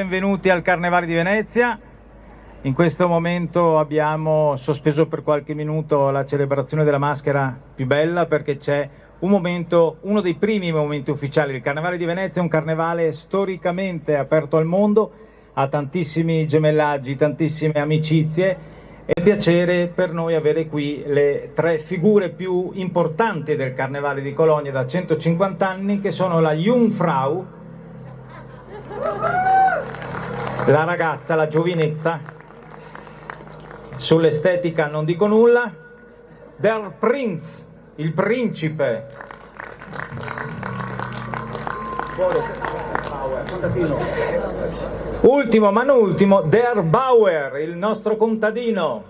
benvenuti al Carnevale di Venezia. In questo momento abbiamo sospeso per qualche minuto la celebrazione della maschera più bella perché c'è un momento, uno dei primi momenti ufficiali. Il Carnevale di Venezia è un carnevale storicamente aperto al mondo, ha tantissimi gemellaggi, tantissime amicizie. È un piacere per noi avere qui le tre figure più importanti del Carnevale di Colonia da 150 anni, che sono la Jungfrau, la ragazza, la giovinetta, sull'estetica non dico nulla, Der Prinz, il principe, ultimo ma non ultimo, Der Bauer, il nostro contadino,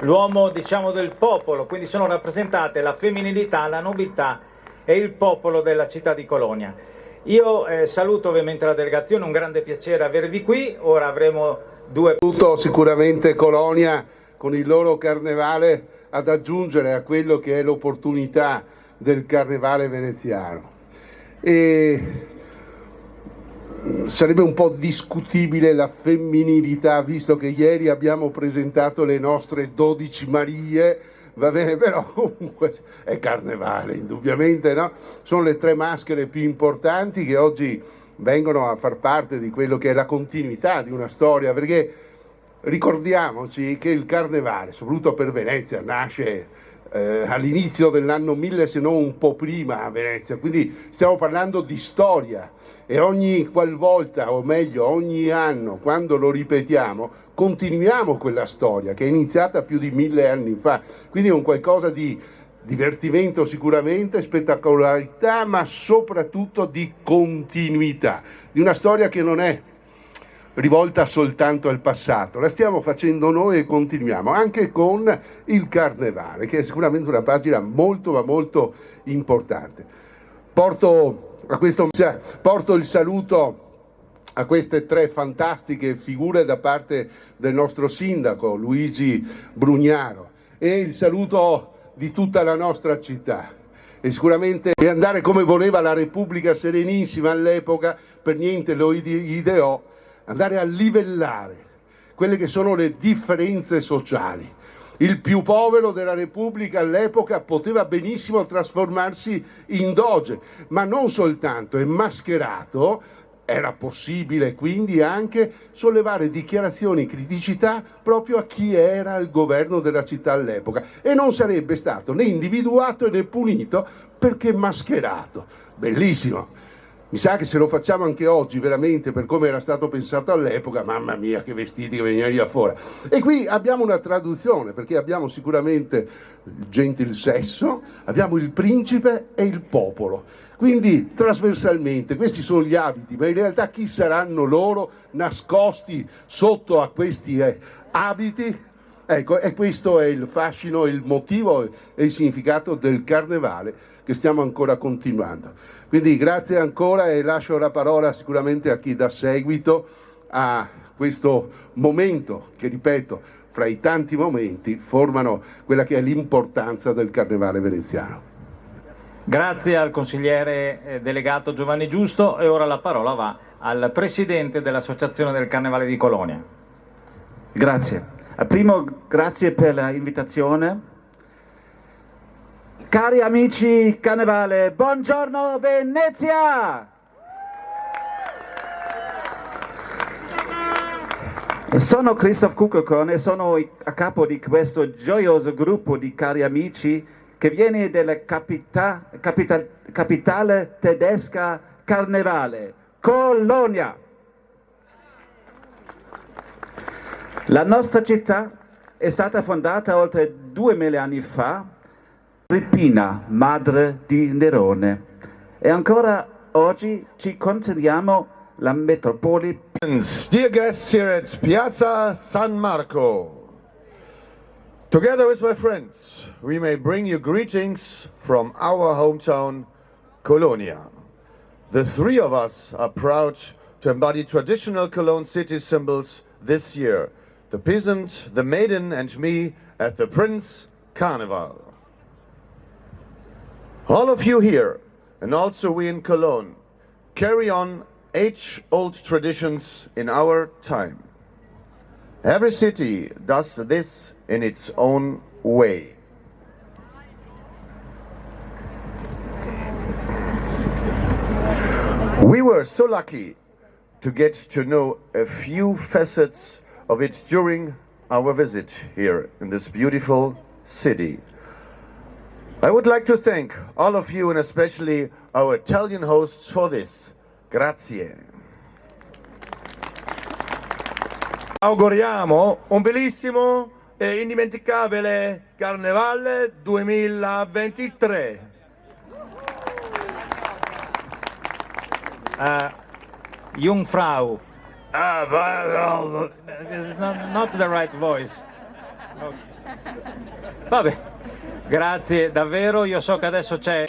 l'uomo diciamo del popolo, quindi sono rappresentate la femminilità, la nobiltà e il popolo della città di Colonia. Io saluto ovviamente la delegazione, un grande piacere avervi qui. Ora avremo due... Saluto sicuramente Colonia con il loro carnevale ad aggiungere a quello che è l'opportunità del carnevale veneziano. E sarebbe un po' discutibile la femminilità, visto che ieri abbiamo presentato le nostre 12 Marie. Va bene, però comunque è carnevale, indubbiamente, no? Sono le tre maschere più importanti che oggi vengono a far parte di quello che è la continuità di una storia, perché ricordiamoci che il carnevale, soprattutto per Venezia, nasce all'inizio dell'anno 1000, se non un po' prima a Venezia, quindi stiamo parlando di storia e ogni qualvolta, o meglio ogni anno, quando lo ripetiamo, continuiamo quella storia che è iniziata più di 1000 anni fa, quindi è un qualcosa di divertimento sicuramente, spettacolarità, ma soprattutto di continuità, di una storia che non è rivolta soltanto al passato, la stiamo facendo noi e continuiamo anche con il Carnevale, che è sicuramente una pagina molto ma molto importante. Porto il saluto a queste tre fantastiche figure da parte del nostro sindaco Luigi Brugnaro e il saluto di tutta la nostra città. E sicuramente andare come voleva la Repubblica Serenissima all'epoca, per niente lo ideò, andare a livellare quelle che sono le differenze sociali. Il più povero della Repubblica all'epoca poteva benissimo trasformarsi in doge, ma non soltanto, è mascherato, era possibile quindi anche sollevare dichiarazioni di criticità proprio a chi era al governo della città all'epoca e non sarebbe stato né individuato né punito perché mascherato. Bellissimo! Mi sa che se lo facciamo anche oggi, veramente, per come era stato pensato all'epoca, mamma mia che vestiti che venivano via fuori. E qui abbiamo una traduzione, perché abbiamo sicuramente il gentil sesso, abbiamo il principe e il popolo. Quindi trasversalmente questi sono gli abiti, ma in realtà chi saranno loro nascosti sotto a questi abiti? Ecco, e questo è il fascino, il motivo e il significato del carnevale che stiamo ancora continuando. Quindi grazie ancora e lascio la parola sicuramente a chi dà seguito a questo momento che, ripeto, fra i tanti momenti formano quella che è l'importanza del carnevale veneziano. Grazie al consigliere delegato Giovanni Giusto e ora la parola va al presidente dell'Associazione del Carnevale di Colonia. Grazie. Primo, grazie per l'invitazione. Cari amici Carnevale, buongiorno Venezia! Sono Christoph Kuckelkorn e sono a capo di questo gioioso gruppo di cari amici che viene dalla capitale tedesca Carnevale, Colonia. La nostra città è stata fondata oltre 2000 anni fa, Agrippina, madre di Nerone, e ancora oggi ci consideriamo la metropoli. Dear guests here at Piazza San Marco, together with my friends, we may bring you greetings from our hometown, Colonia. The three of us are proud to embody traditional Cologne city symbols this year: the peasant, the maiden, and me at the Prince Carnival. All of you here, and also we in Cologne, carry on age-old traditions in our time. Every city does this in its own way. We were so lucky to get to know a few facets of it during our visit here in this beautiful city. I would like to thank all of you and especially our Italian hosts for this. Grazie. Auguriamo un bellissimo e indimenticabile Carnevale 2023. Jungfrau. This is not the right voice. Okay. Vabbè, grazie davvero, io so che adesso c'è...